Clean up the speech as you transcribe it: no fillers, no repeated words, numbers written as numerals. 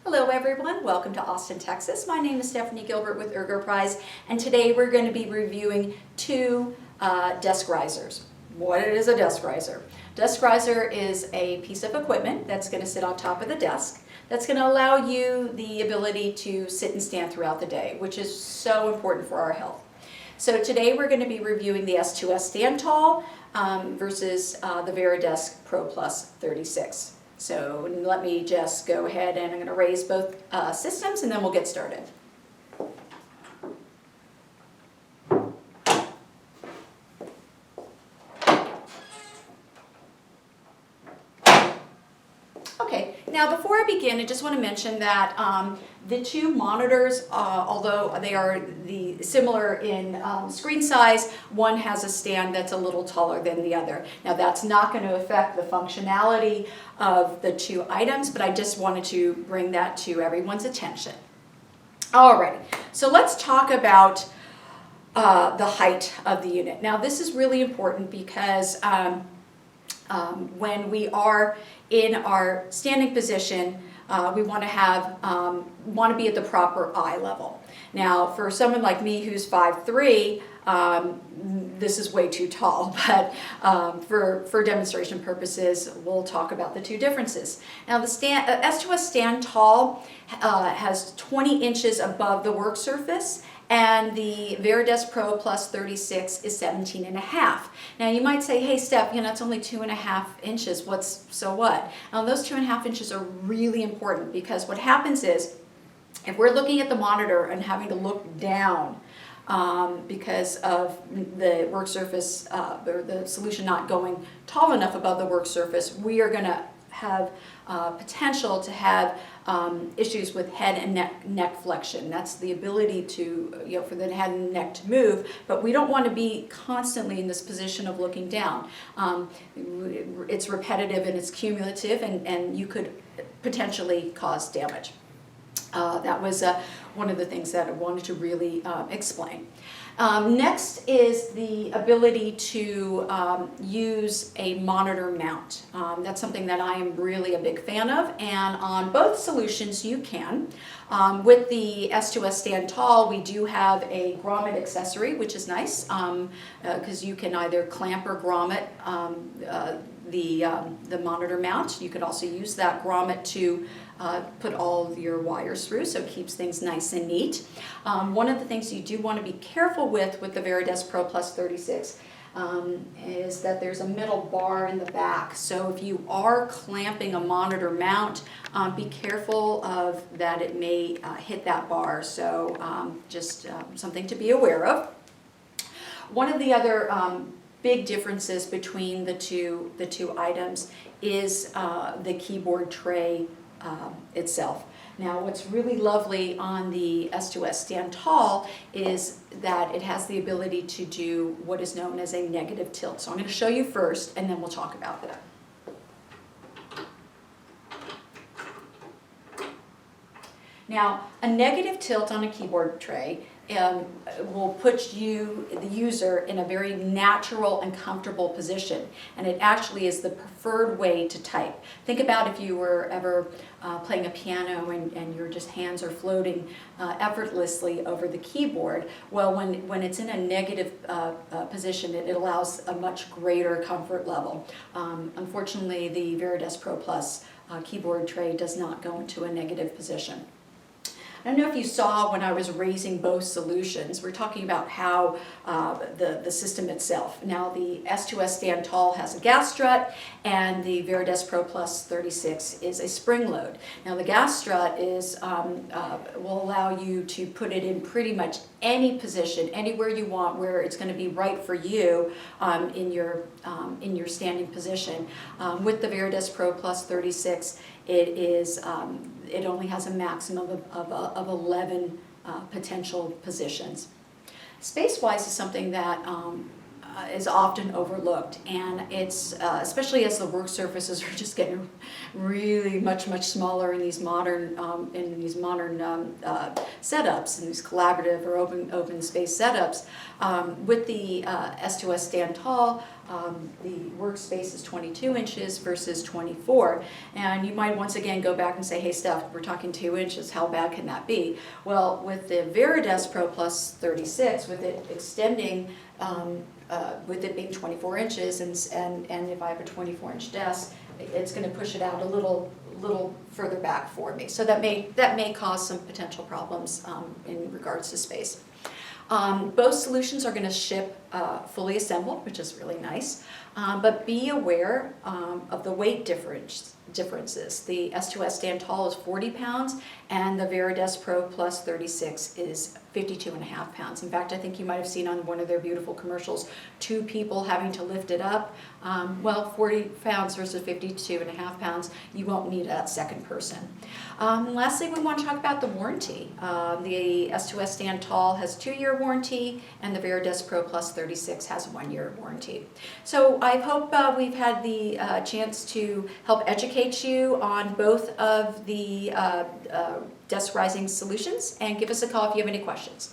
Hello everyone, welcome to Austin, Texas. My name is Stephanie Gilbert with ErgoPrize, and today we're going to be reviewing two desk risers. What is a desk riser? Desk riser is a piece of equipment that's going to sit on top of the desk that's going to allow you the ability to sit and stand throughout the day, which is so important for our health. So today we're going to be reviewing the S2S StandTall versus the Varidesk Pro Plus 36. So let me just go ahead and I'm going to raise both systems and then we'll get started. Okay, now before I begin, I just want to mention that the two monitors, although they are similar in screen size, one has a stand that's a little taller than the other. Now that's not going to affect the functionality of the two items, but I just wanted to bring that to everyone's attention. Alright, so let's talk about the height of the unit. Now this is really important because when we are in our standing position, we want to be at the proper eye level. Now, for someone like me who's 5'3", this is way too tall, but for demonstration purposes, we'll talk about the two differences. Now, the S2S StandTall has 20 inches above the work surface, and the Varidesk Pro Plus 36 is 17.5. Now you might say, hey Steph, it's only 2.5 inches, so what? Now those 2.5 inches are really important because what happens is, if we're looking at the monitor and having to look down because of the work surface or the solution not going tall enough above the work surface, we are going to have potential to have issues with head and neck flexion. That's the ability to, for the head and neck to move, but we don't want to be constantly in this position of looking down. It's repetitive and it's cumulative, and you could potentially cause damage. That was one of the things that I wanted to really explain. Next is the ability to use a monitor mount. That's something that I am really a big fan of, and on both solutions you can. With the S2S StandTall, we do have a grommet accessory, which is nice because you can either clamp or grommet the monitor mount. You could also use that grommet to put all of your wires through, so it keeps things nice and neat. One of the things you do want to be careful with the Varidesk Pro Plus 36 is that there's a middle bar in the back. So if you are clamping a monitor mount, be careful of that it may hit that bar. So just something to be aware of. One of the other big differences between the two items is the keyboard tray itself. Now what's really lovely on the S2S StandTall is that it has the ability to do what is known as a negative tilt. So I'm going to show you first and then we'll talk about that. Now a negative tilt on a keyboard tray will put you, the user, in a very natural and comfortable position, and it actually is the preferred way to type. Think about if you were ever playing a piano and your hands are floating effortlessly over the keyboard. Well, when it's in a negative position, it allows a much greater comfort level. Unfortunately, the Varidesk Pro Plus keyboard tray does not go into a negative position. I don't know if you saw when I was raising both solutions, we're talking about how the system itself. Now the S2S StandTall has a gas strut and the Varidesk Pro Plus 36 is a spring load. Now the gas strut will allow you to put it in pretty much any position, anywhere you want, where it's going to be right for you in your standing position. With the Varidesk Pro Plus 36, it only has a maximum of 11 potential positions. Space-wise is something that is often overlooked, and it's especially as the work surfaces are just getting really much smaller in these modern setups, in these collaborative or open space setups. With the S2S StandTall, the workspace is 22 inches versus 24, and you might once again go back and say, hey Steph, we're talking 2 inches, how bad can that be? Well, with the Varidesk Pro Plus 36, with it extending, with it being 24 inches, and if I have a 24-inch desk, it's going to push it out a little further back for me. So that may cause some potential problems in regards to space. Both solutions are going to ship fully assembled, which is really nice, but be aware of the weight differences. The S2S StandTall is 40 pounds, and the Varidesk Pro Plus 36 is 52.5 pounds. In fact, I think you might have seen on one of their beautiful commercials, 2 people having to lift it up. Well, 40 pounds versus 52.5 pounds, you won't need that second person. Lastly, we want to talk about the warranty. The S2S StandTall has 2-year warranty, and the Varidesk Pro Plus 36 has a 1-year warranty. So I hope we've had the chance to help educate you on both of the desk rising solutions, and give us a call if you have any questions.